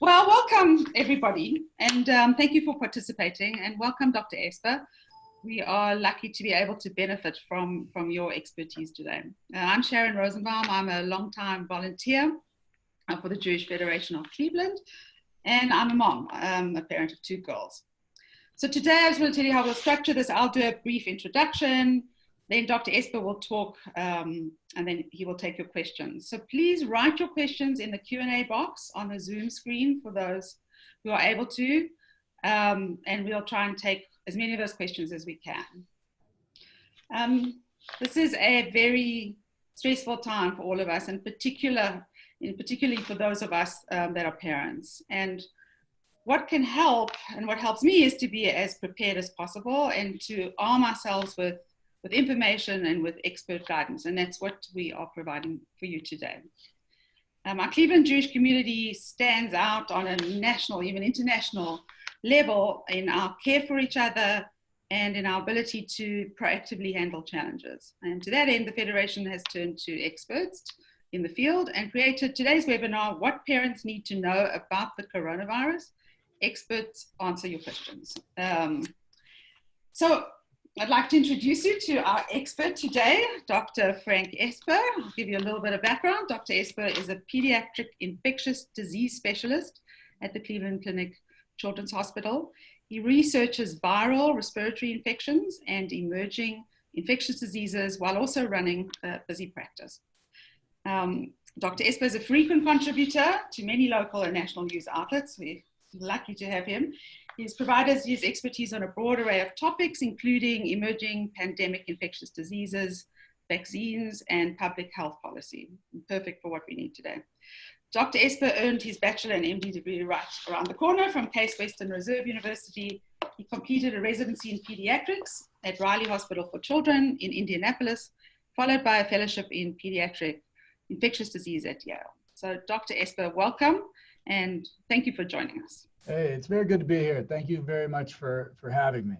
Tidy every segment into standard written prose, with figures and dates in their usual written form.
Well, welcome everybody, and thank you for participating, and welcome Dr. Esper. We are lucky to be able to benefit from your expertise today. I'm Sharon Rosenbaum. I'm a long-time volunteer for the Jewish Federation of Cleveland, and I'm a mom, a parent of 2 girls. So today I just want to tell you how we'll structure this. I'll do a brief introduction, then Dr. Esper will talk, and then he will take your questions. So please write your questions in the Q&A box on the Zoom screen for those who are able to, and we'll try and take as many of those questions as we can. This is a very stressful time for all of us, and particularly for those of us that are parents. And what can help, and what helps me, is to be as prepared as possible and to arm ourselves with information and with expert guidance, and that's what we are providing for you today. Our Cleveland Jewish community stands out on a national, even international level in our care for each other and in our ability to proactively handle challenges. And to that end, the Federation has turned to experts in the field and created today's webinar, What Parents Need to Know About the Coronavirus. Experts answer your questions. So I'd like to introduce you to our expert today, Dr. Frank Esper. I'll give you a little bit of background. Dr. Esper is a pediatric infectious disease specialist at the Cleveland Clinic Children's Hospital. He researches viral respiratory infections and emerging infectious diseases while also running a busy practice. Dr. Esper is a frequent contributor to many local and national news outlets. We're lucky to have him. He's provided his expertise on a broad array of topics, including emerging pandemic infectious diseases, vaccines, and public health policy. Perfect for what we need today. Dr. Esper earned his bachelor and MD degree right around the corner from Case Western Reserve University. He completed a residency in pediatrics at Riley Hospital for Children in Indianapolis, followed by a fellowship in pediatric infectious disease at Yale. So Dr. Esper, welcome, and thank you for joining us. Hey, it's very good to be here. Thank you very much for having me.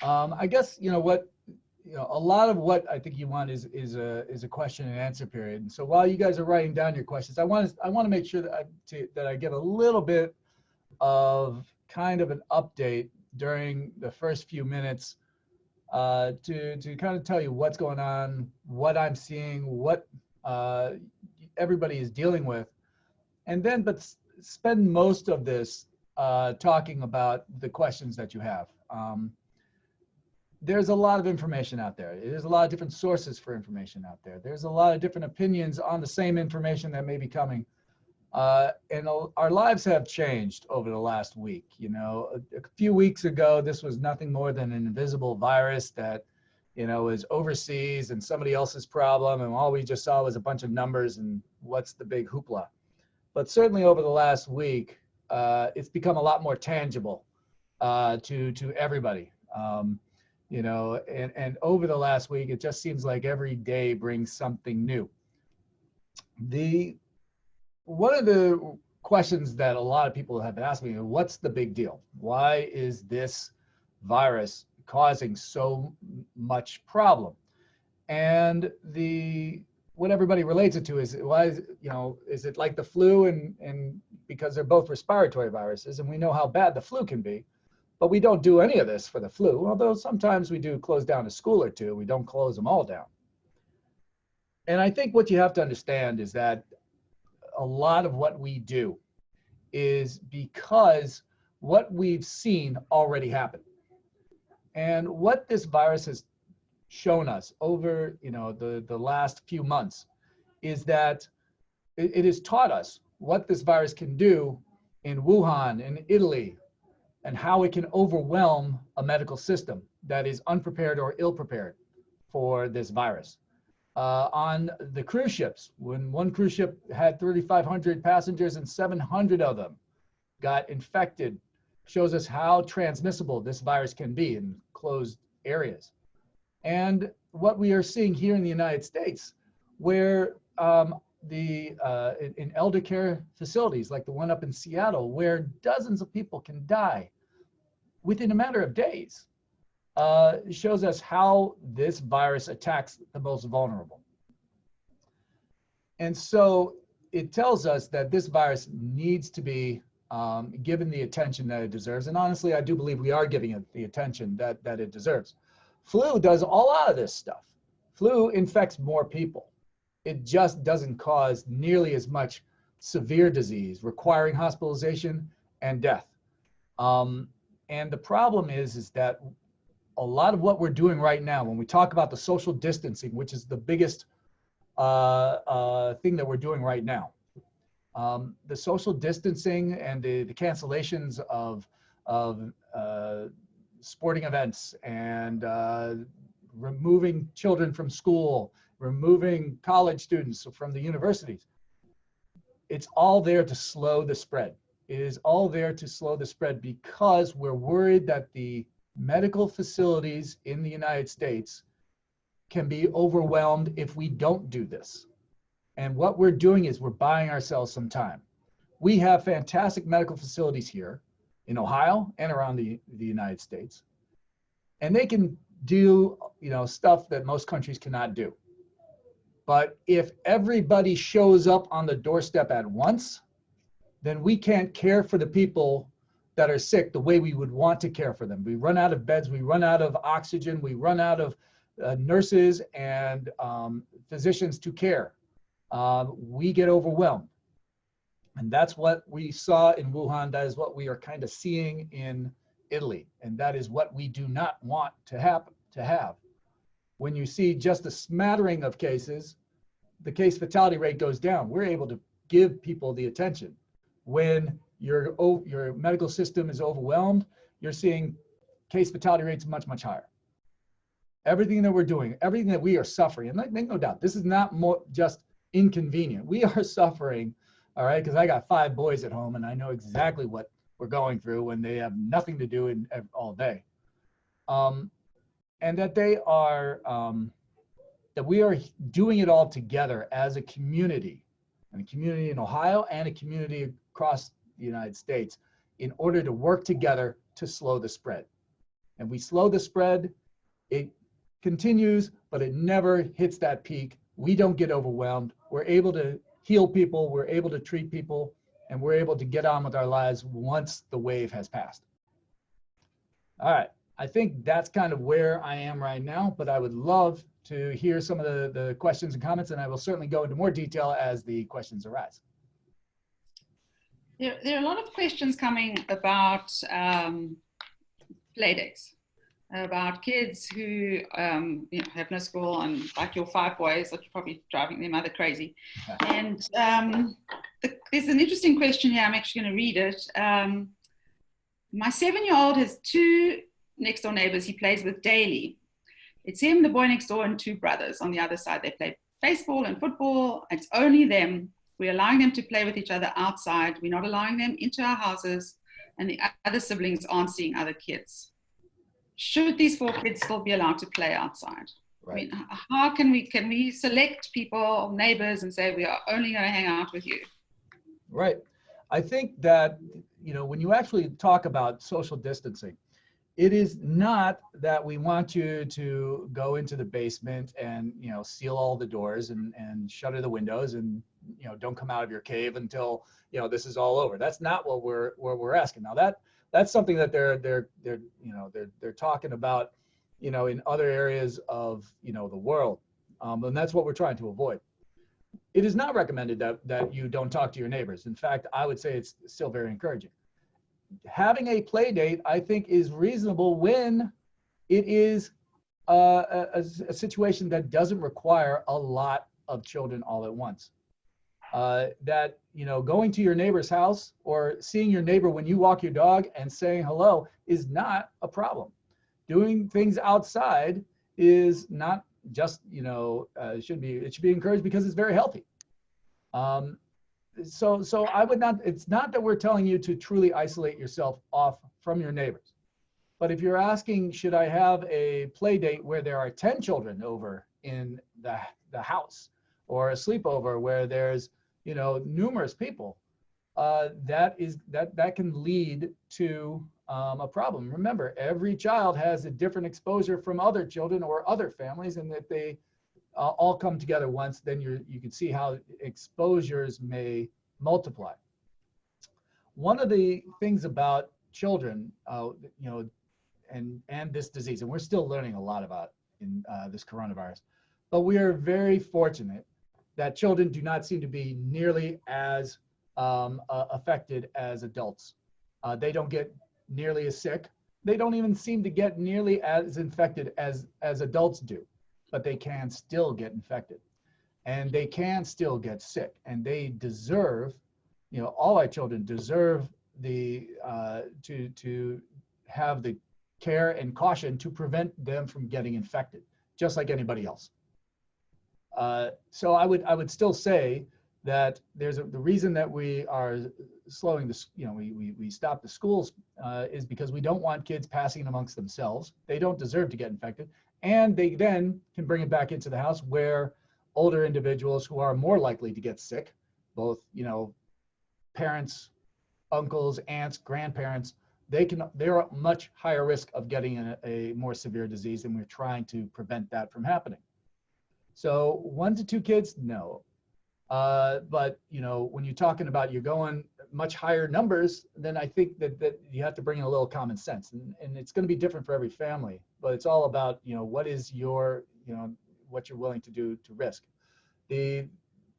I guess, a lot of what I think you want is a question and answer period. And so while you guys are writing down your questions, I want to make sure that I give a little bit of kind of an update during the first few minutes to kind of tell you what's going on, what I'm seeing, what everybody is dealing with, and then spend most of this talking about the questions that you have. There's a lot of information out there. There's a lot of different sources for information out there. There's a lot of different opinions on the same information that may be coming. And our lives have changed over the last week. A few weeks ago, this was nothing more than an invisible virus that, is overseas and somebody else's problem. And all we just saw was a bunch of numbers and what's the big hoopla. But certainly over the last week, it's become a lot more tangible to everybody. And over the last week, it just seems like every day brings something new. One of the questions that a lot of people have asked me, what's the big deal? Why is this virus causing so much problem? And what everybody relates it to is, why is it like the flu, and because they're both respiratory viruses, and we know how bad the flu can be, but we don't do any of this for the flu, although sometimes we do close down a school or two. We don't close them all down. And I think what you have to understand is that a lot of what we do is because what we've seen already happened. And what this virus has shown us over the last few months is that it has taught us what this virus can do in Wuhan, in Italy, and how it can overwhelm a medical system that is unprepared or ill-prepared for this virus. On the cruise ships, when one cruise ship had 3,500 passengers and 700 of them got infected, shows us how transmissible this virus can be in closed areas. And what we are seeing here in the United States, where in elder care facilities like the one up in Seattle, where dozens of people can die within a matter of days, shows us how this virus attacks the most vulnerable. And so it tells us that this virus needs to be given the attention that it deserves. And honestly, I do believe we are giving it the attention that it deserves. Flu does a lot of this stuff. Flu infects more people. It just doesn't cause nearly as much severe disease requiring hospitalization and death. And the problem is that a lot of what we're doing right now, when we talk about the social distancing, which is the biggest thing that we're doing right now, the social distancing and the cancellations of sporting events and removing children from school, removing college students from the universities, it's all there to slow the spread. It is all there to slow the spread because we're worried that the medical facilities in the United States can be overwhelmed if we don't do this. And what we're doing is we're buying ourselves some time. We have fantastic medical facilities here in Ohio and around the United States. And they can do, stuff that most countries cannot do. But if everybody shows up on the doorstep at once, then we can't care for the people that are sick the way we would want to care for them. We run out of beds, we run out of oxygen, we run out of nurses and physicians to care. We get overwhelmed. And that's what we saw in Wuhan. That is what we are kind of seeing in Italy. And that is what we do not want to have. When you see just a smattering of cases, the case fatality rate goes down. We're able to give people the attention. When your medical system is overwhelmed, you're seeing case fatality rates much, much higher. Everything that we're doing, everything that we are suffering, and make no doubt, this is not more just inconvenient. We are suffering, all right, because I got 5 boys at home and I know exactly what we're going through when they have nothing to do all day. And that they are, that we are doing it all together as a community, and a community in Ohio and a community across the United States, in order to work together to slow the spread. And we slow the spread, it continues, but it never hits that peak. We don't get overwhelmed. We're able to heal people, we're able to treat people, and we're able to get on with our lives once the wave has passed. All right, I think that's kind of where I am right now, but I would love to hear some of the questions and comments, and I will certainly go into more detail as the questions arise. There are a lot of questions coming about play dates, about kids who have no school, and like your 5 boys, that's probably driving their mother crazy. And there's an interesting question here. I'm actually going to read it. My 7-year-old has 2 next door neighbors he plays with daily. It's him, the boy next door, and 2 brothers on the other side. They play baseball and football. It's only them. We're allowing them to play with each other outside. We're not allowing them into our houses, and the other siblings aren't seeing other kids. Should these 4 kids still be allowed to play outside? Right. I mean, how can we select people, neighbors, and say we are only going to hang out with you? Right. I think that, when you actually talk about social distancing, it is not that we want you to go into the basement and, seal all the doors and shutter the windows and, don't come out of your cave until, this is all over. That's not what we're asking. Now that's something that they're talking about, in other areas of, the world. And that's what we're trying to avoid. It is not recommended that you don't talk to your neighbors. In fact, I would say it's still very encouraging. Having a play date, I think, is reasonable when it is a situation that doesn't require a lot of children all at once. That, going to your neighbor's house or seeing your neighbor when you walk your dog and saying hello is not a problem. Doing things outside is not just, it should be encouraged because it's very healthy. So I would not, it's not that we're telling you to truly isolate yourself off from your neighbors. But if you're asking, should I have a play date where there are 10 children over in the house, or a sleepover where there's, numerous people, that can lead to a problem. Remember, every child has a different exposure from other children or other families, and if they all come together once, then you can see how exposures may multiply. One of the things about children, and this disease, and we're still learning a lot about in this coronavirus, but we are very fortunate that children do not seem to be nearly as affected as adults. They don't get nearly as sick. They don't even seem to get nearly as infected as adults do, but they can still get infected, and they can still get sick, and they deserve, all our children deserve the to have the care and caution to prevent them from getting infected, just like anybody else. So I would still say that there's the reason that we are slowing this, we stop the schools is because we don't want kids passing amongst themselves. They don't deserve to get infected, and they then can bring it back into the house where older individuals who are more likely to get sick, both, parents, uncles, aunts, grandparents, they're at much higher risk of getting a more severe disease, and we're trying to prevent that from happening. So 1 to 2 kids, no. But when you're talking about you're going much higher numbers, then I think that you have to bring in a little common sense, and it's going to be different for every family. But it's all about what is your what you're willing to do to risk. The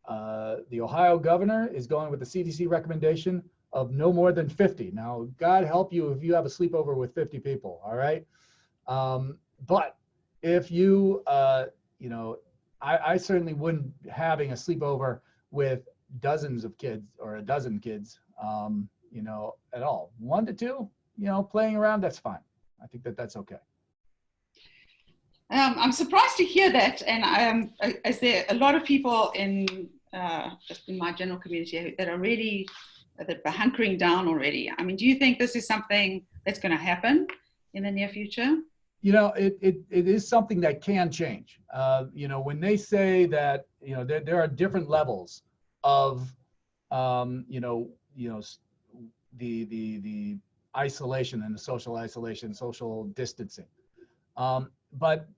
Ohio governor is going with the CDC recommendation of no more than 50. Now, God help you if you have a sleepover with 50 people, all right? But if you, I certainly wouldn't having a sleepover with dozens of kids or a dozen kids, at all. 1 to 2, playing around, that's fine. I think that's okay. I'm surprised to hear that, and is there a lot of people just in my general community that are really that are hunkering down already? I mean, do you think this is something that's going to happen in the near future? It is something that can change. When they say that, there are different levels of, the isolation and the social isolation, social distancing. But,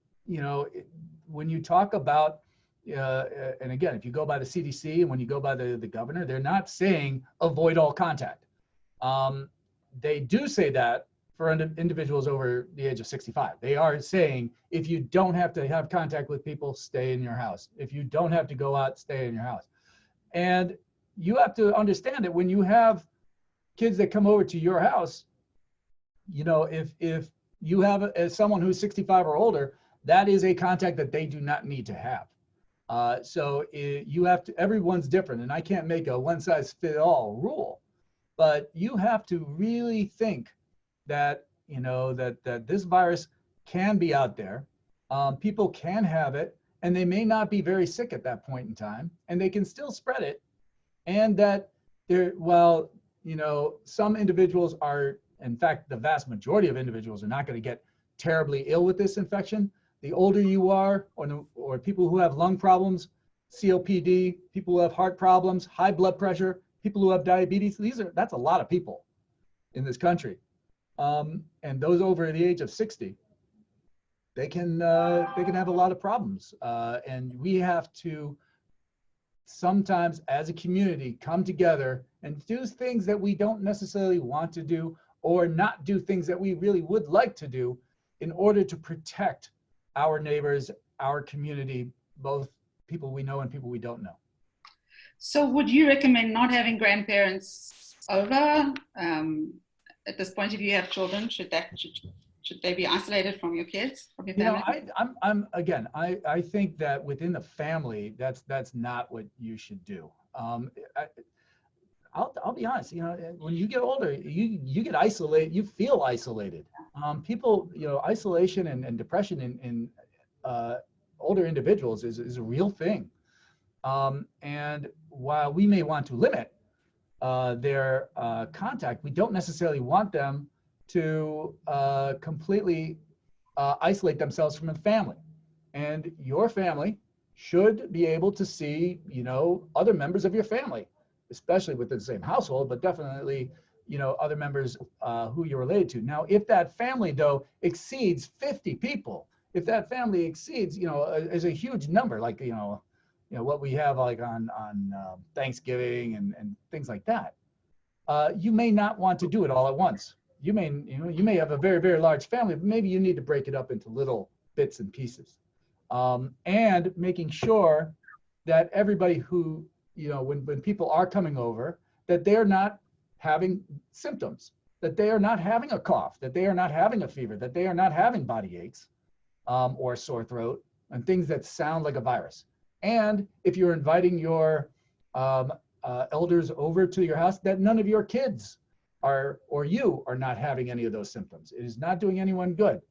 when you talk about, and again, if you go by the CDC and when you go by the governor, they're not saying avoid all contact. They do say that for individuals over the age of 65. They are saying, if you don't have to have contact with people, stay in your house. If you don't have to go out, stay in your house. And you have to understand that when you have kids that come over to your house, if you have someone who's 65 or older, that is a contact that they do not need to have. So you have to, everyone's different, and I can't make a one size fit all rule, but you have to really think that, that this virus can be out there. People can have it, and they may not be very sick at that point in time, and they can still spread it. And that some individuals are, in fact, the vast majority of individuals are not going to get terribly ill with this infection. The older you are, or people who have lung problems, COPD, people who have heart problems, high blood pressure, people who have diabetes, that's a lot of people in this country. And those over the age of 60, they can have a lot of problems. And we have to sometimes, as a community, come together and do things that we don't necessarily want to do, or not do things that we really would like to do, in order to protect our neighbors, our community, both people we know and people we don't know. So would you recommend not having grandparents over? At this point, if you have children, should they be isolated from your kids, from your family? I think that within the family, that's not what you should do. I'll be honest, when you get older, you get isolated, you feel isolated. People, isolation and depression in older individuals is a real thing. And while we may want to limit their contact, we don't necessarily want them to completely isolate themselves from the family. And your family should be able to see, other members of your family, especially within the same household, but definitely, other members who you're related to. Now, if that family, though, exceeds 50 people, if that family exceeds, is a huge number, like, what we have like on Thanksgiving and things like that, you may not want to do it all at once. You may have a very, very large family, but maybe you need to break it up into little bits and pieces. And making sure that everybody who, when people are coming over, that they're not having symptoms, that they are not having a cough, that they are not having a fever, that they are not having body aches or sore throat and things that sound like a virus. And if you're inviting your elders over to your house, that none of your kids or you are not having any of those symptoms. It is not doing anyone good.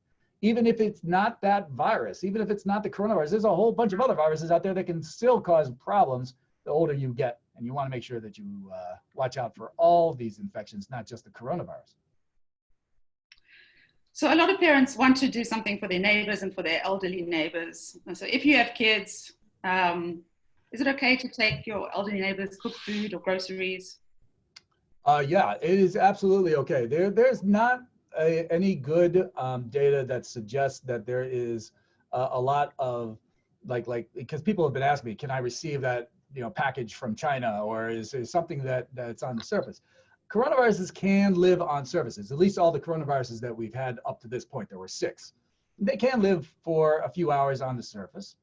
Even if it's not that virus, even if it's not the coronavirus, there's a whole bunch of other viruses out there that can still cause problems the older you get. And you want to make sure that you watch out for all these infections, not just the coronavirus. So a lot of parents want to do something for their neighbors and for their elderly neighbors. And so if you have kids, is it okay to take your elderly neighbors cooked food or groceries? Yeah, it is absolutely okay. There's not any good data that suggests that there is a lot of because people have been asking me, can I receive that package from China, or is it something that's on the surface? Coronaviruses can live on surfaces. At least all the coronaviruses that we've had up to this point, there were 6. They can live for a few hours on the surface,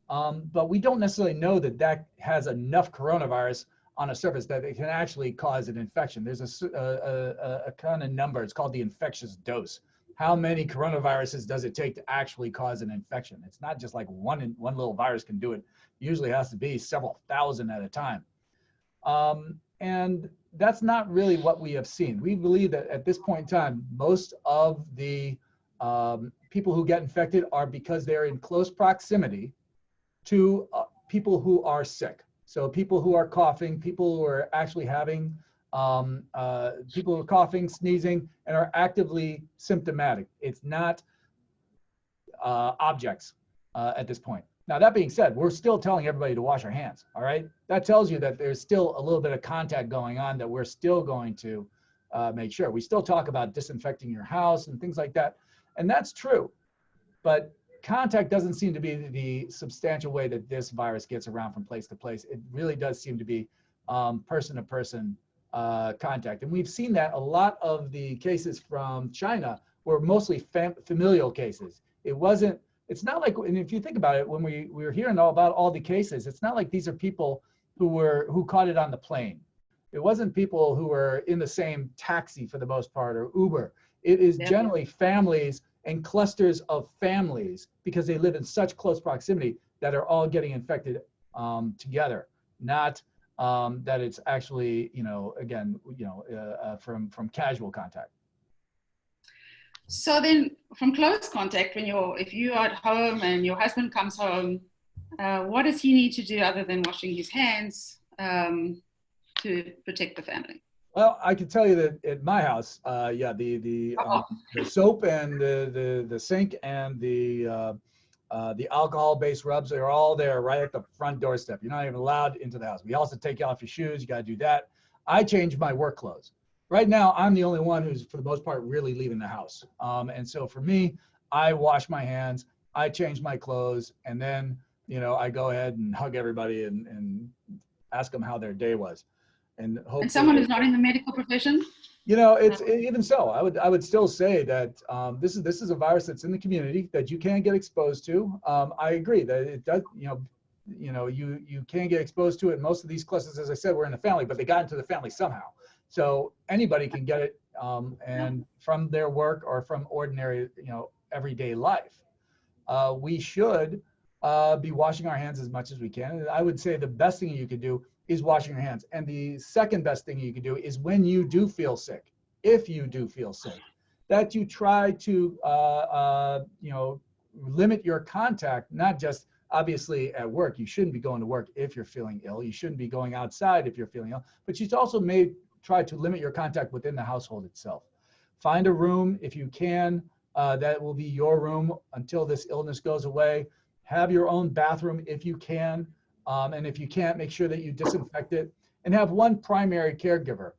but we don't necessarily know that has enough coronavirus on a surface that it can actually cause an infection. There's a kind of number, it's called the infectious dose. How many coronaviruses does it take to actually cause an infection? It's not just like one little virus can do it. It usually has to be several thousand at a time. And that's not really what we have seen. We believe that at this point in time, most of the people who get infected are because they're in close proximity to people who are sick. So people who are coughing, people who are actually having, people who are coughing, sneezing, and are actively symptomatic. It's not objects at this point. Now, that being said, we're still telling everybody to wash our hands, all right? That tells you that there's still a little bit of contact going on that we're still going to make sure. We still talk about disinfecting your house and things like that, and that's true. But contact doesn't seem to be the substantial way that this virus gets around from place to place. It really does seem to be person-to-person contact. And we've seen that a lot of the cases from China were mostly familial cases. It's not like, and if you think about it, when we were hearing about all the cases, it's not like these are people who caught it on the plane. It wasn't people who were in the same taxi for the most part, or Uber. It is generally families and clusters of families, because they live in such close proximity, that are all getting infected together, not that it's actually, from casual contact. So then from close contact, if you are at home and your husband comes home, what does he need to do other than washing his hands to protect the family? Well, I can tell you that at my house, the soap and the sink and the alcohol-based rubs are all there right at the front doorstep. You're not even allowed into the house. We also take off your shoes. You got to do that. I change my work clothes. Right now, I'm the only one who's, for the most part, really leaving the house. And so for me, I wash my hands, I change my clothes, and then, I go ahead and hug everybody and ask them how their day was. And someone who's not in the medical profession? It's even so. I would still say that this is a virus that's in the community that you can get exposed to. I agree that it does. You can get exposed to it. Most of these clusters, as I said, were in the family, but they got into the family somehow. So anybody can get it, and from their work or from ordinary, everyday life. We should be washing our hands as much as we can. And I would say the best thing you could do is washing your hands. And the second best thing you can do is when you do feel sick, if you do feel sick, that you try to, limit your contact, not just obviously at work. You shouldn't be going to work if you're feeling ill. You shouldn't be going outside if you're feeling ill, but you also may try to limit your contact within the household itself. Find a room if you can, that will be your room until this illness goes away. Have your own bathroom if you can. And if you can't, make sure that you disinfect it, and have one primary caregiver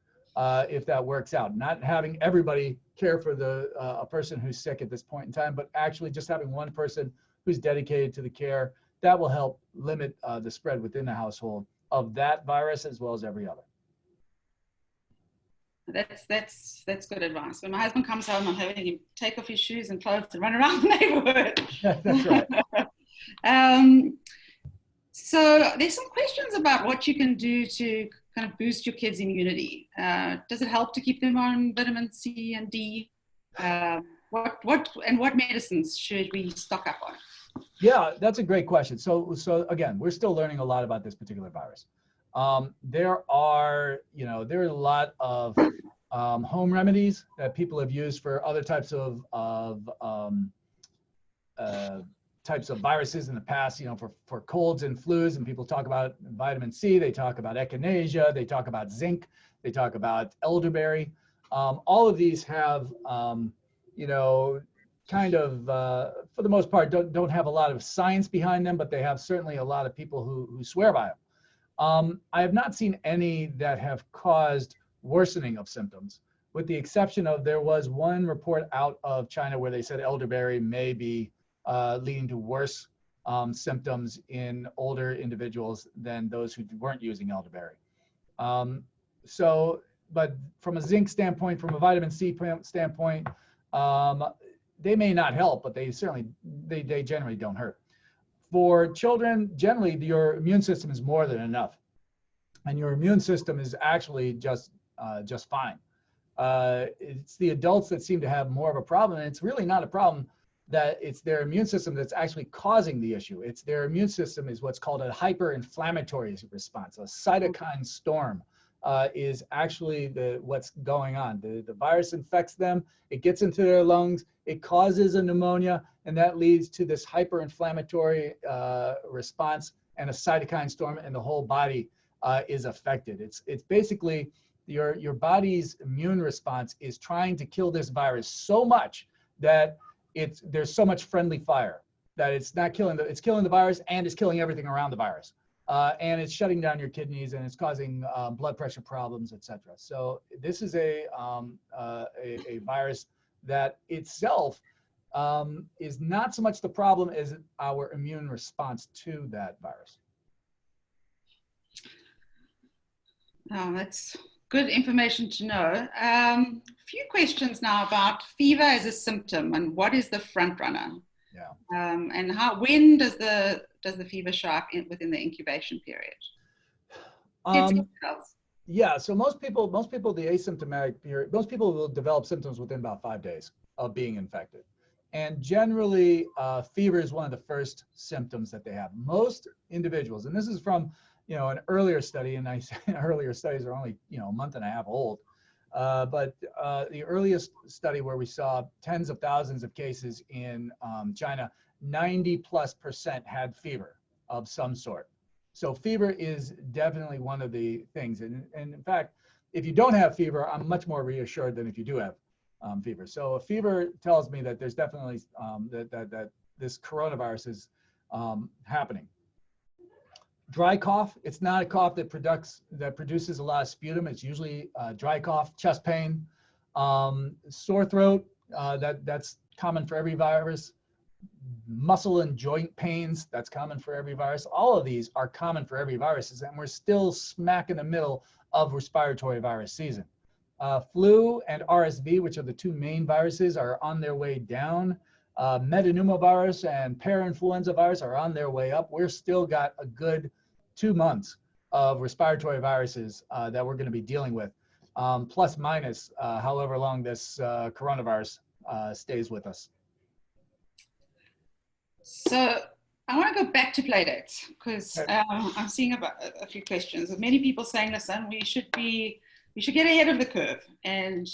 if that works out. Not having everybody care for a person who's sick at this point in time, but actually just having one person who's dedicated to the care. That will help limit the spread within the household of that virus as well as every other. That's good advice. When my husband comes home, I'm having him take off his shoes and clothes and run around the neighborhood. That's right. So there's some questions about what you can do to kind of boost your kids' immunity. Does it help to keep them on vitamin C and D? What medicines should we stock up on? Yeah, that's a great question. So again, we're still learning a lot about this particular virus. There are a lot of home remedies that people have used for other types of viruses in the past, for colds and flus, and people talk about vitamin C, they talk about echinacea, they talk about zinc, they talk about elderberry. All of these have, kind of, for the most part, don't have a lot of science behind them, but they have certainly a lot of people who swear by them. I have not seen any that have caused worsening of symptoms, with the exception of there was one report out of China where they said elderberry may be leading to worse symptoms in older individuals than those who weren't using elderberry. But from a zinc standpoint, from a vitamin C standpoint, they may not help, but they generally don't hurt. For children, generally your immune system is more than enough, and your immune system is actually just fine. It's the adults that seem to have more of a problem, and it's really not a problem that it's their immune system that's actually causing the issue. It's their immune system is what's called a hyperinflammatory response. A cytokine storm is actually what's going on. The virus infects them, it gets into their lungs, it causes a pneumonia, and that leads to this hyperinflammatory response and a cytokine storm, and the whole body is affected. It's basically your body's immune response is trying to kill this virus so much that there's so much friendly fire that it's not killing it's killing the virus, and it's killing everything around the virus. And it's shutting down your kidneys, and it's causing blood pressure problems, etc. So this is a virus that itself is not so much the problem as our immune response to that virus. Oh, that's good information to know. A few questions now about fever as a symptom, and what is the front runner? Yeah. And when does the fever show up within the incubation period? Yeah, so most people, the asymptomatic period, most people will develop symptoms within about 5 days of being infected. And generally, fever is one of the first symptoms that they have. Most individuals, and this is from, an earlier study, and I say earlier studies are only, a month and a half old. But the earliest study where we saw tens of thousands of cases in China, 90+% had fever of some sort. So fever is definitely one of the things. And in fact, if you don't have fever, I'm much more reassured than if you do have fever. So a fever tells me that there's definitely that this coronavirus is happening. Dry cough, it's not a cough that produces a lot of sputum. It's usually dry cough, chest pain, sore throat, that's common for every virus. Muscle and joint pains, that's common for every virus. All of these are common for every virus, and we're still smack in the middle of respiratory virus season. Flu and RSV, which are the two main viruses, are on their way down. Metapneumovirus and parainfluenza virus are on their way up. We're still got a good 2 months of respiratory viruses that we're going to be dealing with, plus minus however long this coronavirus stays with us. So I want to go back to play dates, because I'm seeing about a few questions of many people saying, listen, we should get ahead of the curve, and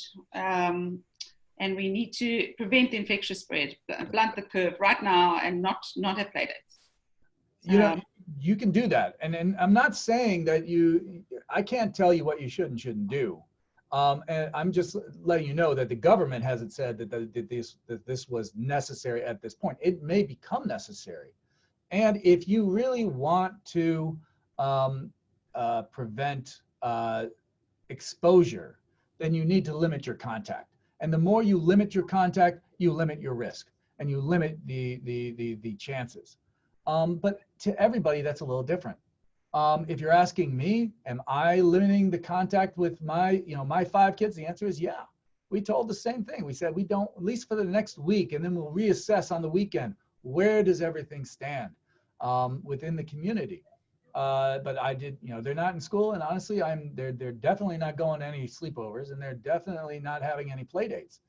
we need to prevent the infectious spread, blunt the curve right now, and not have play dates. You can do that, and I'm not saying that I can't tell you what you should and shouldn't do. And I'm just letting you know that the government hasn't said that this was necessary at this point. It may become necessary. And if you really want to prevent exposure, then you need to limit your contact. And the more you limit your contact, you limit your risk, and you limit the chances. But to everybody, that's a little different. If you're asking me, am I limiting the contact with my, my 5 kids? The answer is yeah. We told the same thing. We said we don't, at least for the next week, and then we'll reassess on the weekend. Where does everything stand within the community? But I did, they're not in school, and honestly, they're definitely not going to any sleepovers, and they're definitely not having any play dates.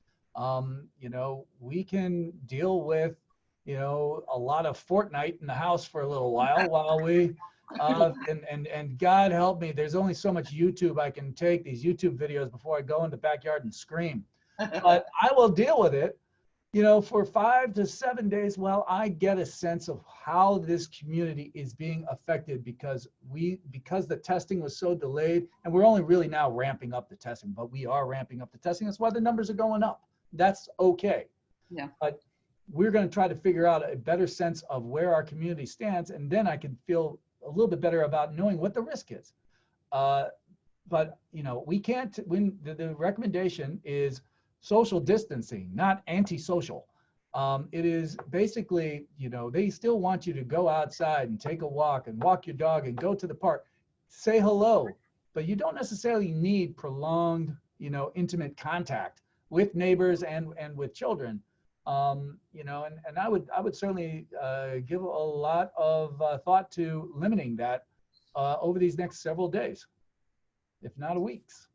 We can deal with, a lot of Fortnite in the house for a little while we, and God help me, there's only so much YouTube I can take, these YouTube videos, before I go in the backyard and scream. But I will deal with it, for 5 to 7 days while I get a sense of how this community is being affected, because the testing was so delayed, and we're only really now ramping up the testing, but we are ramping up the testing. That's why the numbers are going up. That's okay. Yeah. But we're going to try to figure out a better sense of where our community stands, and then I can feel a little bit better about knowing what the risk is. But we can't, when the recommendation is social distancing, not antisocial. It is basically, they still want you to go outside and take a walk and walk your dog and go to the park, say hello, but you don't necessarily need prolonged, intimate contact with neighbors and with children. And I would certainly give a lot of thought to limiting that over these next several days, if not weeks.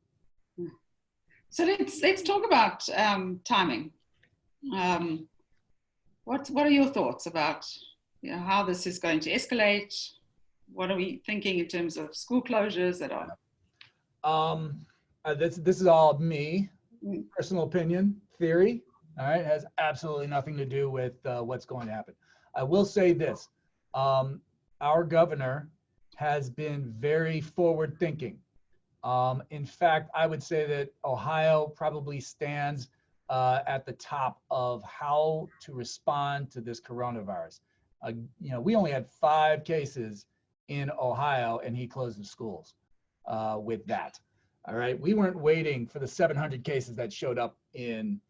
So let's talk about timing. What are your thoughts about how this is going to escalate? What are we thinking in terms of school closures that are? This is all me, personal opinion, theory. All right, it has absolutely nothing to do with what's going to happen. I will say this: our governor has been very forward thinking. In fact, I would say that Ohio probably stands at the top of how to respond to this coronavirus. We only had 5 cases in Ohio, and he closed the schools with that. All right, we weren't waiting for the 700 cases that showed up in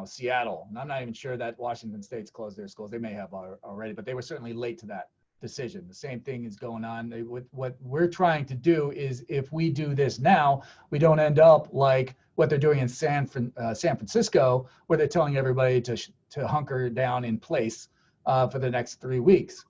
Seattle, and I'm not even sure that Washington State's closed their schools. They may have already, but they were certainly late to that decision. The same thing is going on. What we're trying to do is, if we do this now, we don't end up like what they're doing in San Francisco, where they're telling everybody to hunker down in place for the next 3 weeks.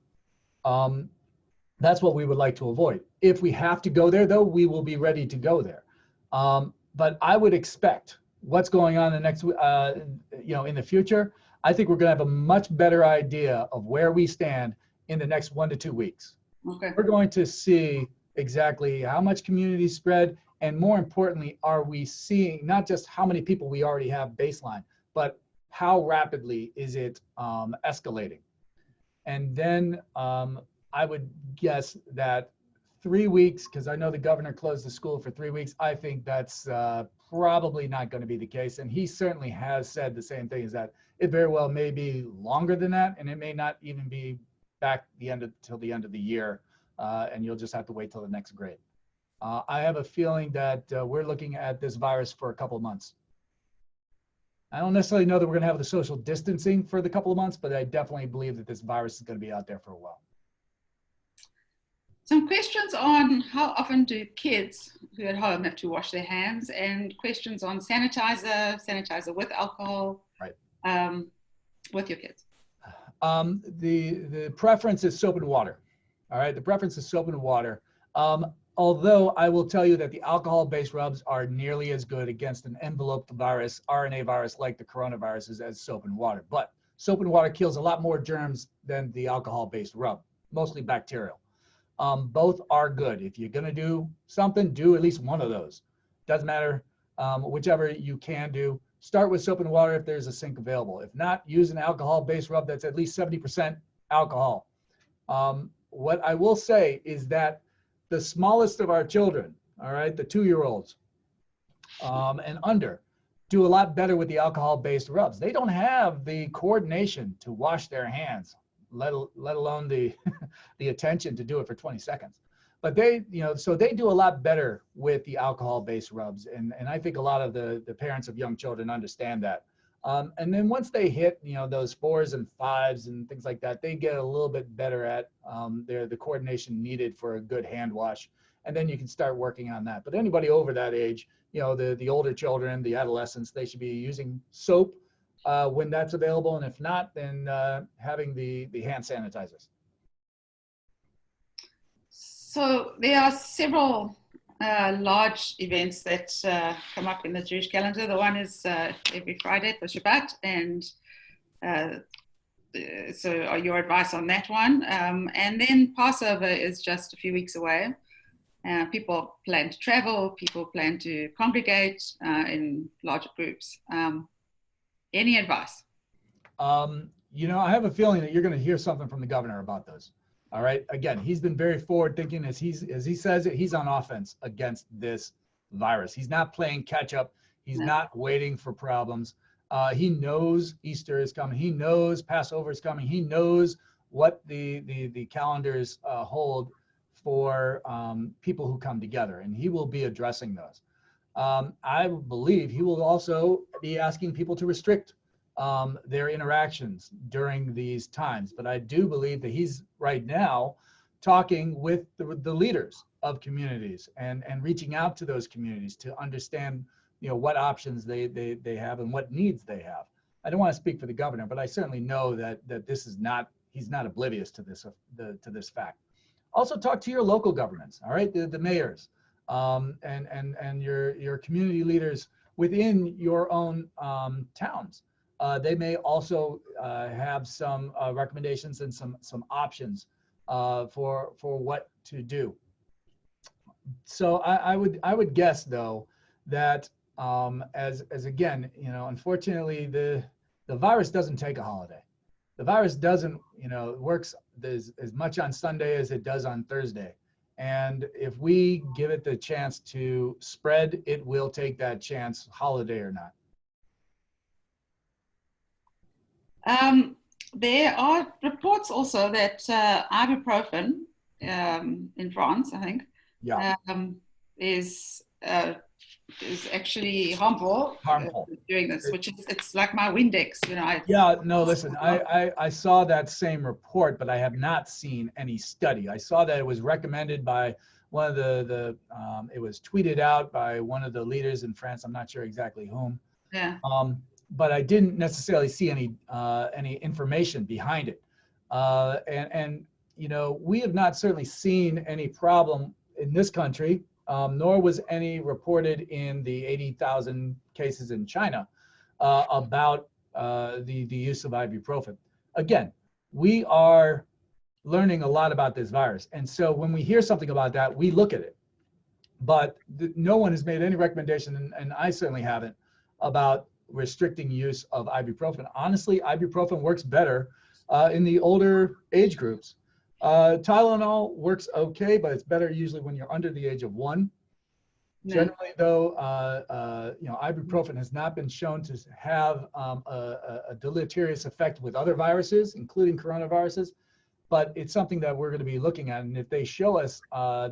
That's what we would like to avoid. If we have to go there, though, we will be ready to go there. But I would expect what's going on the next, in the future. I think we're going to have a much better idea of where we stand in the next 1 to 2 weeks. Okay. We're going to see exactly how much community spread, and more importantly, are we seeing not just how many people we already have baseline, but how rapidly is it escalating? And then I would guess that 3 weeks, because I know the governor closed the school for 3 weeks, I think that's probably not going to be the case. And he certainly has said the same thing, is that it very well may be longer than that, and it may not even be back till the end of the year, and you'll just have to wait till the next grade. I have a feeling that we're looking at this virus for a couple of months. I don't necessarily know that we're going to have the social distancing for the couple of months, but I definitely believe that this virus is going to be out there for a while. Some questions on how often do kids who are at home have to wash their hands, and questions on sanitizer with alcohol, right, with your kids. The preference is soap and water. All right, the preference is soap and water. Although I will tell you that the alcohol-based rubs are nearly as good against an enveloped virus, RNA virus like the coronaviruses, as soap and water. But soap and water kills a lot more germs than the alcohol-based rub, mostly bacterial. Both are good. If you're going to do something, do at least one of those. Doesn't matter, whichever you can do. Start with soap and water if there's a sink available. If not, use an alcohol-based rub that's at least 70% alcohol. What I will say is that the smallest of our children, all right, the 2-year-olds and under, do a lot better with the alcohol-based rubs. They don't have the coordination to wash their hands, let alone the the attention to do it for 20 seconds. But they, so they do a lot better with the alcohol-based rubs. And I think a lot of the parents of young children understand that. And then once they hit, those 4s and 5s and things like that, they get a little bit better at the coordination needed for a good hand wash. And then you can start working on that. But anybody over that age, the older children, the adolescents, they should be using soap when that's available. And if not, then having the hand sanitizers. So there are several large events that come up in the Jewish calendar. The one is every Friday for Shabbat, and so your advice on that one. And then Passover is just a few weeks away. People plan to travel, people plan to congregate in larger groups. Any advice? I have a feeling that you're going to hear something from the governor about those. All right. Again, he's been very forward thinking as he says it, he's on offense against this virus. He's not playing catch up. He's not waiting for problems. He knows Easter is coming. He knows Passover is coming. He knows what the calendars hold for people who come together, and he will be addressing those. I believe he will also be asking people to restrict their interactions during these times. But I do believe that he's right now talking with the leaders of communities and reaching out to those communities to understand, what options they have and what needs they have. I don't want to speak for the governor, but I certainly know that this is he's not oblivious to this fact. Also talk to your local governments, all right, the mayors and your community leaders within your own towns. They may also have some recommendations and some options for what to do. So I would guess though that as again, unfortunately the virus doesn't take a holiday. The virus doesn't, works as much on Sunday as it does on Thursday. And if we give it the chance to spread, it will take that chance, holiday or not. There are reports also that ibuprofen in France, I think, is actually harmful during this, which is, it's like my Windex, Listen, I saw that same report, but I have not seen any study. I saw that it was recommended by one of it was tweeted out by one of the leaders in France. I'm not sure exactly whom. Yeah. But I didn't necessarily see any information behind it. And we have not certainly seen any problem in this country, nor was any reported in the 80,000 cases in China about the use of ibuprofen. Again, we are learning a lot about this virus. And so when we hear something about that, we look at it. But no one has made any recommendation, and I certainly haven't, about restricting use of ibuprofen. Honestly, ibuprofen works better in the older age groups. Tylenol works okay, but it's better usually when you're under the age of 1. Yeah. Generally, though, ibuprofen has not been shown to have a deleterious effect with other viruses, including coronaviruses. But it's something that we're going to be looking at, and if they show us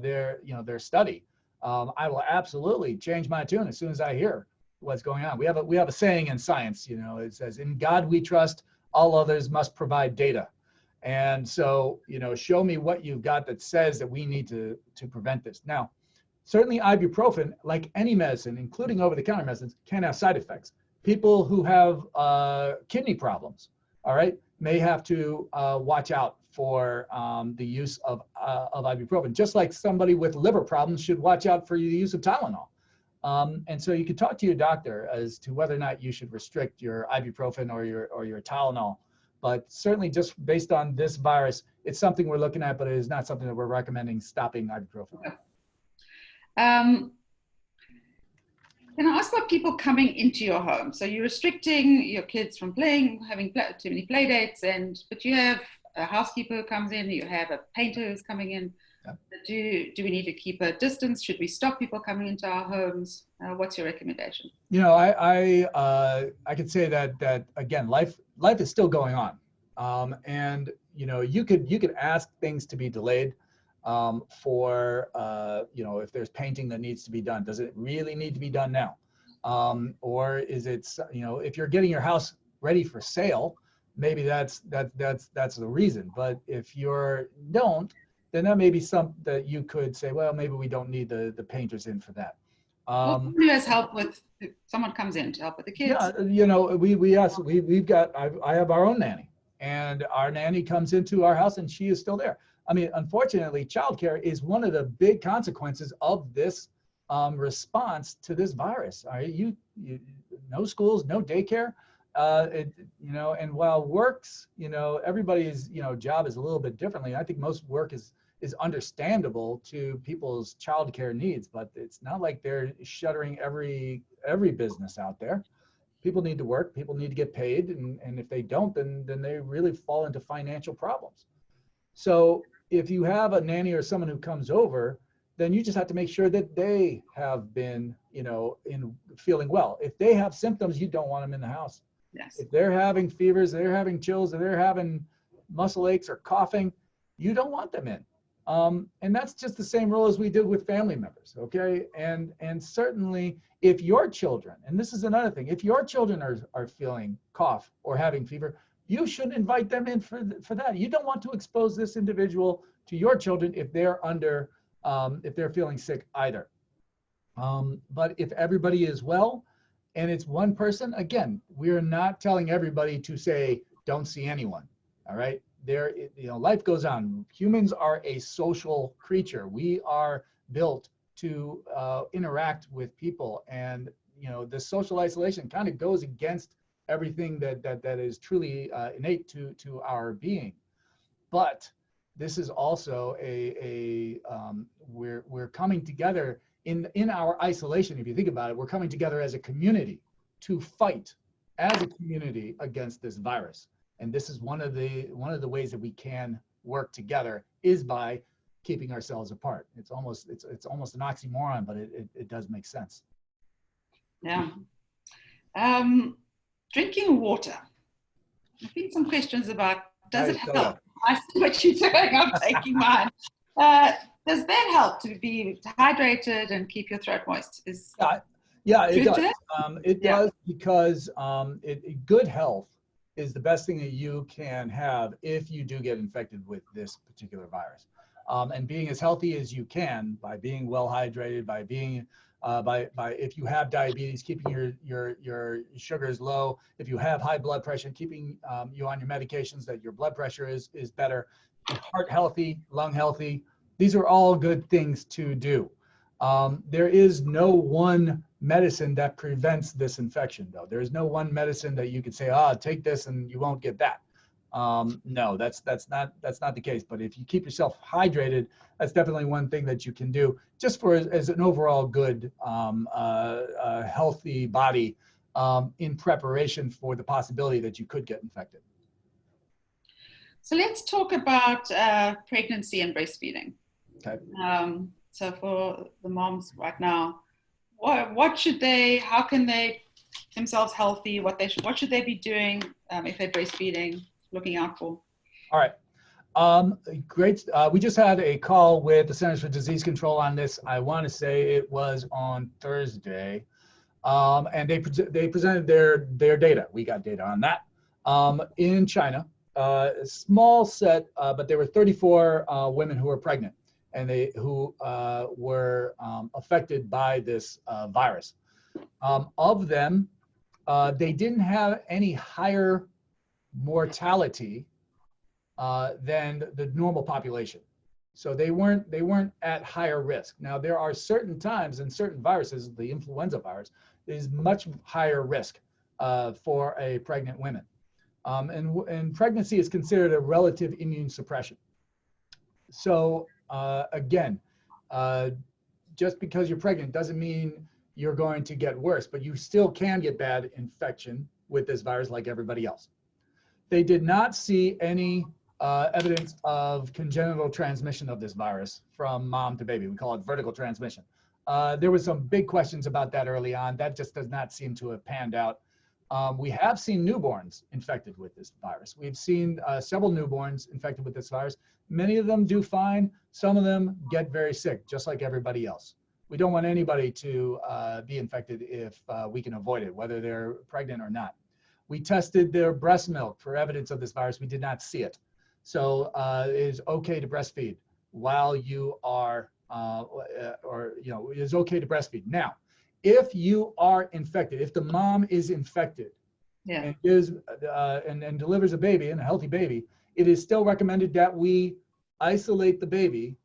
their study, I will absolutely change my tune as soon as I hear what's going on. We have a saying in science, it says, "In God we trust, all others must provide data." And so, show me what you've got that says that we need to prevent this. Now, certainly ibuprofen, like any medicine, including over-the-counter medicines, can have side effects. People who have kidney problems, all right, may have to watch out for the use of ibuprofen, just like somebody with liver problems should watch out for the use of Tylenol. And so you could talk to your doctor as to whether or not you should restrict your ibuprofen or your Tylenol. But certainly just based on this virus, it's something we're looking at, but it is not something that we're recommending stopping ibuprofen. Can I ask about people coming into your home? So you're restricting your kids from having too many play dates, but you have a housekeeper who comes in, you have a painter who's coming in. Yeah. Do we need to keep a distance? Should we stop people coming into our homes? What's your recommendation? I could say that again, life is still going on, and you could ask things to be delayed for if there's painting that needs to be done. Does it really need to be done now? Or is it, you know, if you're getting your house ready for sale, maybe that's the reason. But if you're don't, then that may be something that you could say, well, maybe we don't need the painters in for that. Well, who has help with, someone comes in to help with the kids? Yeah, you know, we've got, I have our own nanny, and our nanny comes into our house and she is still there. I mean, unfortunately, childcare is one of the big consequences of this response to this virus. All right, no schools, no daycare, you know, and while works, you know, everybody's, you know, job is a little bit differently. I think most work is understandable to people's childcare needs, but it's not like they're shuttering every business out there. People need to work, people need to get paid, and if they don't, then they really fall into financial problems. So if you have a nanny or someone who comes over, then you just have to make sure that they have been, you know, in feeling well. If they have symptoms, you don't want them in the house. Yes. If they're having fevers, they're having chills, or they're having muscle aches or coughing, you don't want them in. And that's just the same rule as we did with family members, okay? And certainly if your children, and this is another thing, if your children are feeling cough or having fever, you should invite them in for that. You don't want to expose this individual to your children if they're under, if they're feeling sick either. But if everybody is well and it's one person, again, we're not telling everybody to say, don't see anyone, all right? There, you know, life goes on. Humans are a social creature. We are built to interact with people, and you know, the social isolation kind of goes against everything that is truly innate to our being. But this is also we're coming together in our isolation. If you think about it, we're coming together as a community to fight as a community against this virus. And this is one of the ways that we can work together is by keeping ourselves apart. It's almost an oxymoron, but it does make sense. Yeah. Drinking water. I've seen some questions about, does it help? I see what you're doing. I'm taking mine. Does that help to be hydrated and keep your throat moist? Yeah, it does. It does because good health is the best thing that you can have if you do get infected with this particular virus. And being as healthy as you can by being well hydrated, by being by if you have diabetes, keeping your sugars low. If you have high blood pressure, keeping you on your medications that your blood pressure is better. Heart healthy, lung healthy. These are all good things to do. There is no one medicine that prevents this infection, though. There is no one medicine that you could say, take this and you won't get that. No, that's not the case. But if you keep yourself hydrated, that's definitely one thing that you can do just for as an overall good, healthy body in preparation for the possibility that you could get infected. So let's talk about pregnancy and breastfeeding. Okay. So for the moms right now, what should they, how can they keep themselves healthy? What should they be doing if they're breastfeeding, looking out for? All right. Great. We just had a call with the Centers for Disease Control on this. I want to say it was on Thursday, and they presented their data. We got data on that in China. A small set, but there were 34 women who were pregnant, and who were affected by this virus. Of them, they didn't have any higher mortality than the normal population. So they weren't at higher risk. Now there are certain times in certain viruses, the influenza virus is much higher risk for a pregnant woman. And pregnancy is considered a relative immune suppression. So again, just because you're pregnant doesn't mean you're going to get worse, but you still can get bad infection with this virus like everybody else. They did not see any evidence of congenital transmission of this virus from mom to baby. We call it vertical transmission. There was some big questions about that early on. That just does not seem to have panned out. We have seen newborns infected with this virus. We've seen several newborns infected with this virus. Many of them do fine. Some of them get very sick, just like everybody else. We don't want anybody to be infected if we can avoid it, whether they're pregnant or not. We tested their breast milk for evidence of this virus. We did not see it. So it is okay to breastfeed while you are, it is okay to breastfeed. Now, if you are infected, if the mom is infected, Yeah. and delivers a baby, and a healthy baby, it is still recommended that we isolate the baby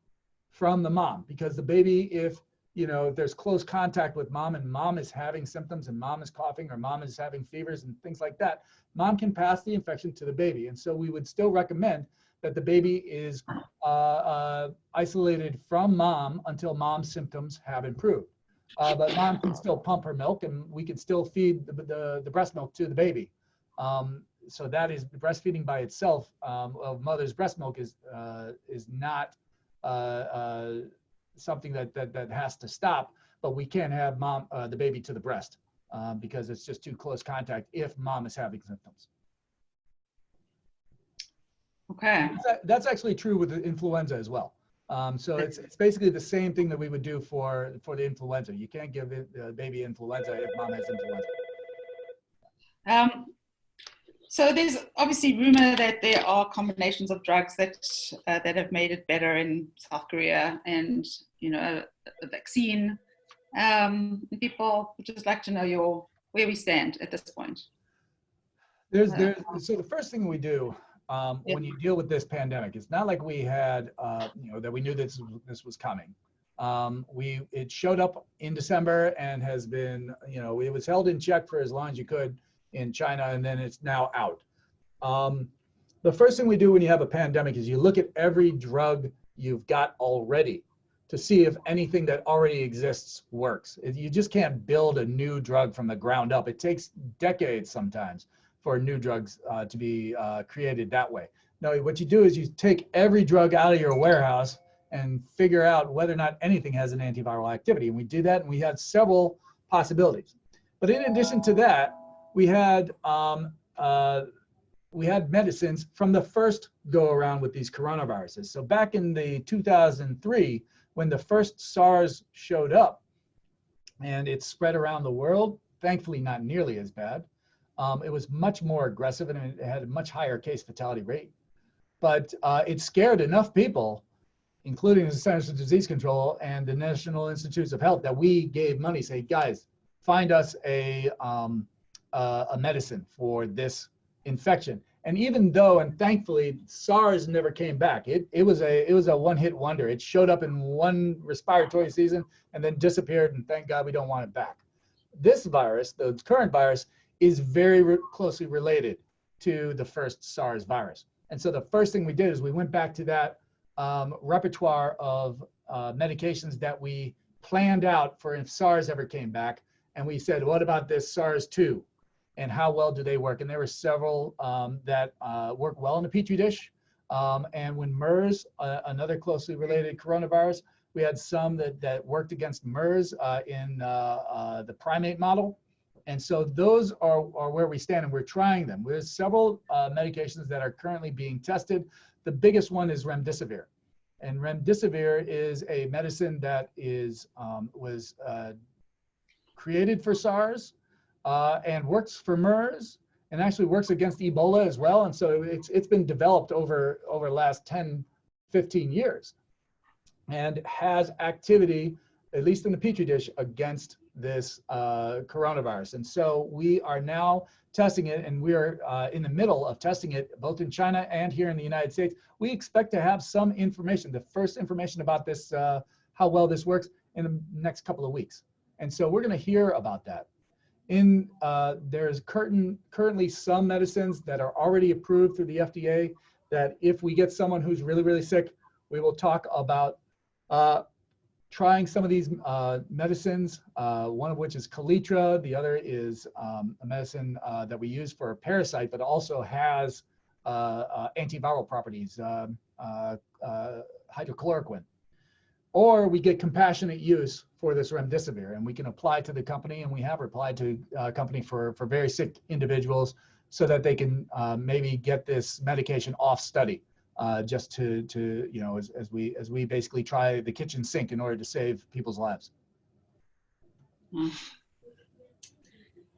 from the mom, because the baby, if there's close contact with mom and mom is having symptoms and mom is coughing or mom is having fevers and things like that, mom can pass the infection to the baby. And so we would still recommend that the baby is isolated from mom until mom's symptoms have improved. But mom can still pump her milk, and we can still feed the breast milk to the baby. So that is breastfeeding by itself of mother's breast milk is not something that has to stop, but we can't have the baby to the breast because it's just too close contact if mom is having symptoms. Okay. That's actually true with the influenza as well. So it's basically the same thing that we would do for the influenza. You can't give the baby influenza if mom has influenza. So there's obviously rumor that there are combinations of drugs that have made it better in South Korea, and a vaccine. People would just like to know where we stand at this point. So the first thing we do when you deal with this pandemic, it's not like we had that we knew this was coming. It showed up in December and has been it was held in check for as long as you could in China, and then it's now out. The first thing we do when you have a pandemic is you look at every drug you've got already to see if anything that already exists works. You just can't build a new drug from the ground up. It takes decades sometimes for new drugs to be created that way. No, what you do is you take every drug out of your warehouse and figure out whether or not anything has an antiviral activity. And we did that, and we had several possibilities. But in addition to that, we had medicines from the first go around with these coronaviruses. So back in the 2003, when the first SARS showed up and it spread around the world, thankfully not nearly as bad. It was much more aggressive and it had a much higher case fatality rate. But it scared enough people, including the Centers for Disease Control and the National Institutes of Health, that we gave money, say, guys, find us a medicine for this infection. And even though, and thankfully, SARS never came back. It was a one-hit wonder. It showed up in one respiratory season and then disappeared, and thank God we don't want it back. This virus, the current virus, is very closely related to the first SARS virus. And so the first thing we did is we went back to that repertoire of medications that we planned out for if SARS ever came back. And we said, what about this SARS-2? And how well do they work? And there were several that work well in a petri dish. And when MERS, another closely related coronavirus, we had some that worked against MERS in the primate model. And so those are where we stand, and we're trying them. There's several medications that are currently being tested. The biggest one is remdesivir. And remdesivir is a medicine that was created for SARS and works for MERS, and actually works against Ebola as well. And so it's been developed over the last 10, 15 years and has activity, at least in the petri dish, against this coronavirus. And so we are now testing it, and we are in the middle of testing it both in China and here in the United States. We expect to have some information, the first information about this, how well this works, in the next couple of weeks. And so we're going to hear about that. There's currently some medicines that are already approved through the FDA that if we get someone who's really, really sick, we will talk about trying some of these medicines, one of which is Kaletra. The other is a medicine that we use for a parasite, but also has antiviral properties, hydrochloroquine. Or we get compassionate use for this remdesivir, and we can apply to the company, and we have applied to a company for very sick individuals so that they can maybe get this medication off study, just to as we basically try the kitchen sink in order to save people's lives. Mm.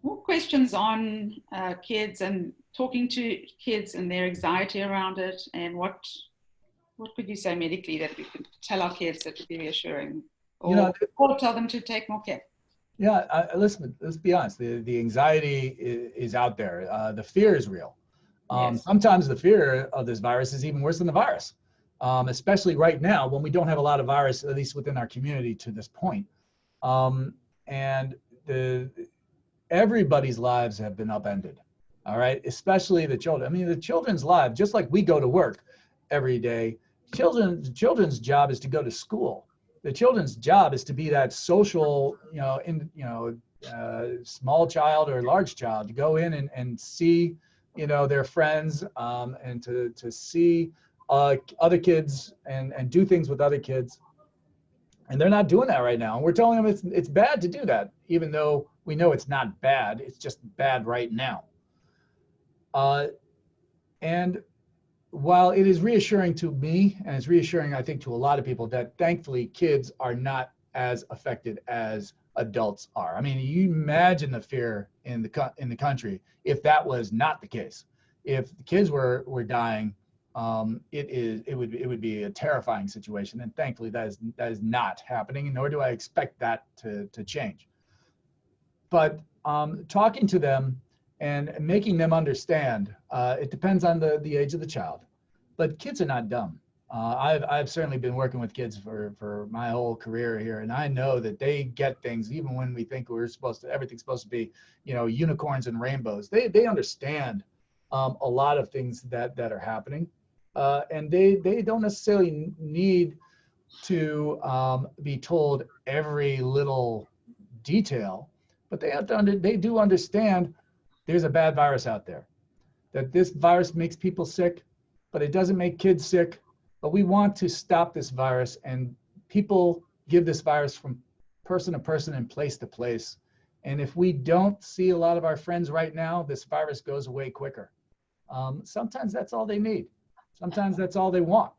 More questions on kids and talking to kids and their anxiety around it, and what could you say medically that we could tell our kids that would be reassuring, or tell them to take more care? Yeah, listen, let's be honest. The anxiety is out there. The fear is real. Yes. Sometimes the fear of this virus is even worse than the virus, especially right now when we don't have a lot of virus, at least within our community to this point. And everybody's lives have been upended, all right? Especially the children. I mean, the children's lives, just like we go to work every day, children's job is to go to school. The children's job is to be that social, small child or large child, to go in and see, their friends, and to see other kids and do things with other kids. And they're not doing that right now. And we're telling them it's bad to do that, even though we know it's not bad. It's just bad right now. And while it is reassuring to me, and it's reassuring, I think, to a lot of people, that thankfully kids are not as affected as adults are. I mean, you imagine the fear in the country if that was not the case. If the kids were dying, it would be a terrifying situation, and thankfully that is not happening, nor do I expect that to change. But talking to them and making them understand, it depends on the age of the child, but kids are not dumb. I've certainly been working with kids for my whole career here, and I know that they get things even when we think everything's supposed to be, unicorns and rainbows. They understand a lot of things that are happening. And they don't necessarily need to be told every little detail, but they do understand there's a bad virus out there, that this virus makes people sick, but it doesn't make kids sick. But we want to stop this virus, and people give this virus from person to person and place to place. And if we don't see a lot of our friends right now, this virus goes away quicker. Sometimes that's all they need. Sometimes that's all they want.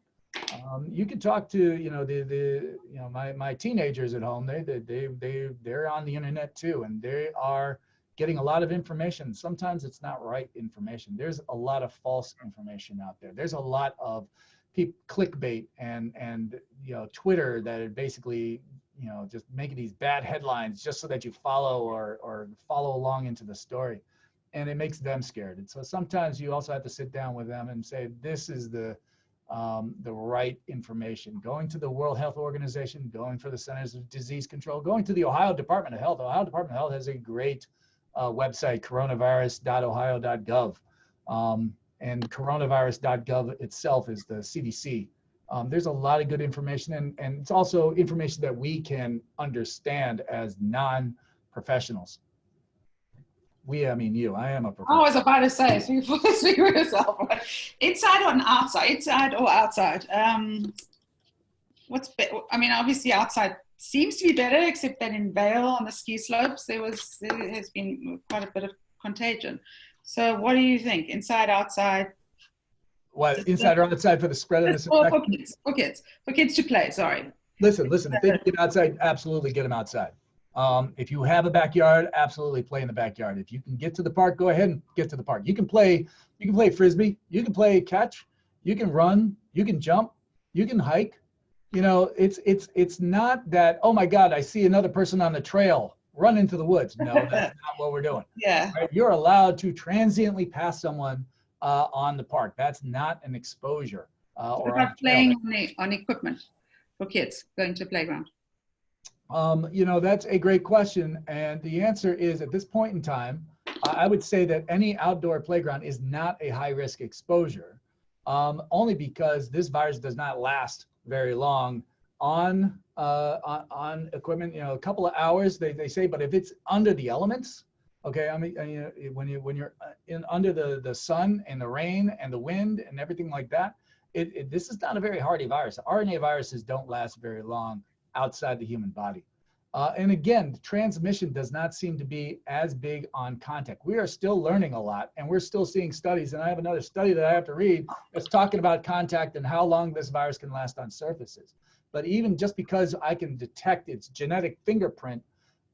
You can talk to my teenagers at home. They're on the internet too, and they are getting a lot of information. Sometimes it's not right information. There's a lot of false information out there. There's a lot of clickbait and Twitter that are basically just making these bad headlines just so that you follow or follow along into the story. And it makes them scared. And so sometimes you also have to sit down with them and say, this is the right information. Going to the World Health Organization, going for the Centers of Disease Control, going to the Ohio Department of Health. Ohio Department of Health has a great website, coronavirus.ohio.gov. And coronavirus.gov itself is the CDC. There's a lot of good information, and it's also information that we can understand as non-professionals. I mean you. I am a professional. I was about to say, speak for yourself. Inside or outside? Inside or outside? Obviously outside seems to be better, except that in Vail on the ski slopes, there has been quite a bit of contagion. So what do you think? Inside, outside? What, inside or outside for the spread of this infection? For kids to play, sorry. Listen, if they can get outside, absolutely get them outside. If you have a backyard, absolutely play in the backyard. If you can get to the park, go ahead and get to the park. You can play Frisbee, you can play catch, you can run, you can jump, you can hike. It's not that, oh my God, I see another person on the trail, run into the woods. No, that's not what we're doing. Yeah. Right? You're allowed to transiently pass someone on the park. That's not an exposure. What about playing on equipment for kids going to a playground? That's a great question. And the answer is, at this point in time, I would say that any outdoor playground is not a high-risk exposure, only because this virus does not last very long on equipment. A couple of hours, they say, but if it's under the elements, okay, I mean, when you're under the sun and the rain and the wind and everything like that, this is not a very hardy virus. RNA viruses don't last very long outside the human body. And again, the transmission does not seem to be as big on contact. We are still learning a lot, and we're still seeing studies, and I have another study that I have to read that's talking about contact and how long this virus can last on surfaces. But even just because I can detect its genetic fingerprint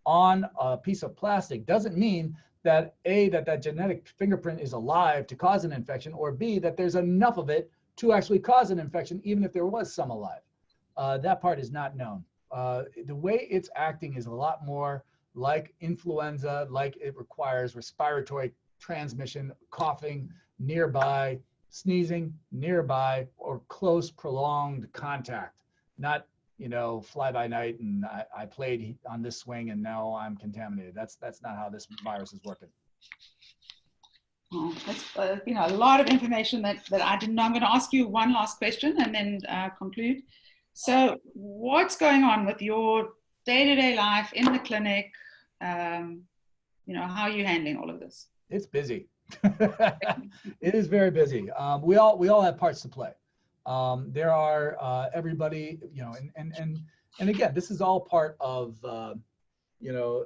on a piece of plastic doesn't mean that A, that genetic fingerprint is alive to cause an infection, or B, that there's enough of it to actually cause an infection, even if there was some alive. That part is not known. The way it's acting is a lot more like influenza, like it requires respiratory transmission, coughing nearby, sneezing nearby, or close prolonged contact, not, you know, fly by night and I played on this swing and now I'm contaminated. That's not how this virus is working. Oh, that's you know, a lot of information that I didn't know. I'm going to ask you one last question and then conclude. So what's going on with your day-to-day life in the clinic? You know, how are you handling all of this? It's busy. It is very busy. We all have parts to play. There are everybody, you know, and again, this is all part of you know,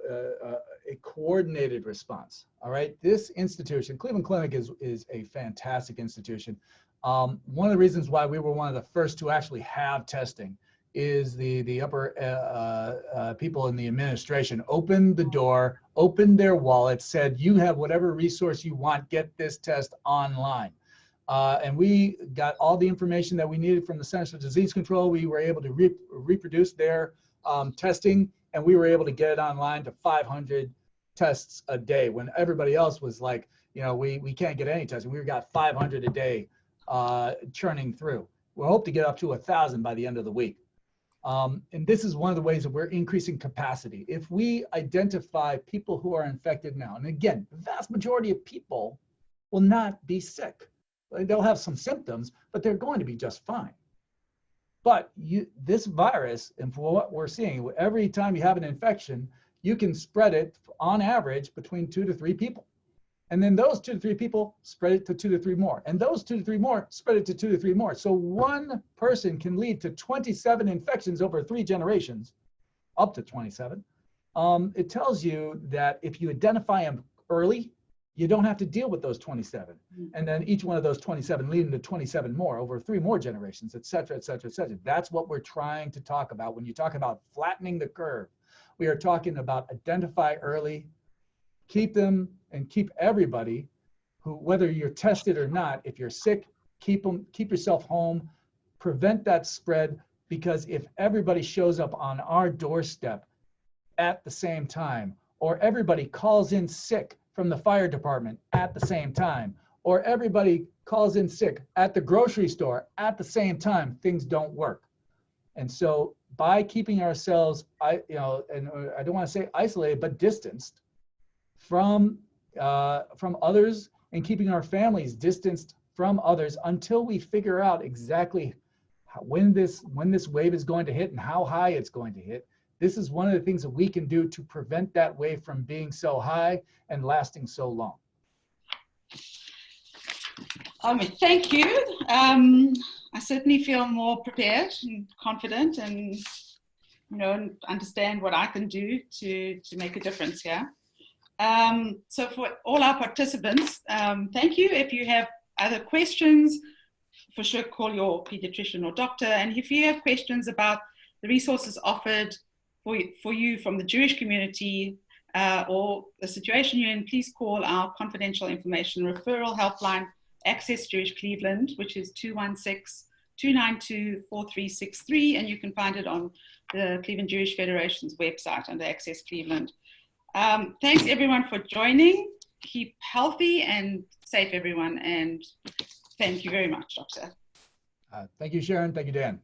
a coordinated response. All right, this institution, Cleveland Clinic, is a fantastic institution. One of the reasons why we were one of the first to actually have testing is the upper people in the administration opened the door, opened their wallet, said, you have whatever resource you want, get this test online. And we got all the information that we needed from the Centers for Disease Control. We were able to reproduce their testing, and we were able to get it online to 500 tests a day when everybody else was like, you know, we can't get any testing. We got 500 a day churning through. We'll hope to get up to 1,000 by the end of the week. And this is one of the ways that we're increasing capacity. If we identify people who are infected now, and again, the vast majority of people will not be sick. They'll have some symptoms, but they're going to be just fine. But this virus, and for what we're seeing, every time you have an infection, you can spread it on average between 2 to 3 people. And then those 2 to 3 people spread it to 2 to 3 more. And those 2 to 3 more spread it to 2 to 3 more. So one person can lead to 27 infections over 3 generations, up to 27. It tells you that if you identify them early, you don't have to deal with those 27. And then each one of those 27 leading to 27 more over 3 more generations, et cetera, et cetera, et cetera. That's what we're trying to talk about. When you talk about flattening the curve, we are talking about identify early, keep them and keep everybody who, whether you're tested or not, if you're sick, keep yourself home, prevent that spread, because if everybody shows up on our doorstep at the same time, or everybody calls in sick from the fire department at the same time, or everybody calls in sick at the grocery store at the same time, things don't work. And so by keeping ourselves, and I don't want to say isolated, but distanced from others, and keeping our families distanced from others until we figure out exactly when this wave is going to hit and how high it's going to hit. This is one of the things that we can do to prevent that wave from being so high and lasting so long. Thank you. I certainly feel more prepared and confident, and and understand what I can do to make a difference here. So for all our participants, thank you. If you have other questions, for sure call your pediatrician or doctor. And if you have questions about the resources offered for you from the Jewish community or the situation you're in, please call our confidential information referral helpline, Access Jewish Cleveland, which is 216-292-4363, and you can find it on the Cleveland Jewish Federation's website under Access Cleveland. Thanks everyone for joining. Keep healthy and safe, everyone, and thank you very much, Doctor. Thank you, Sharon. Thank you, Dan.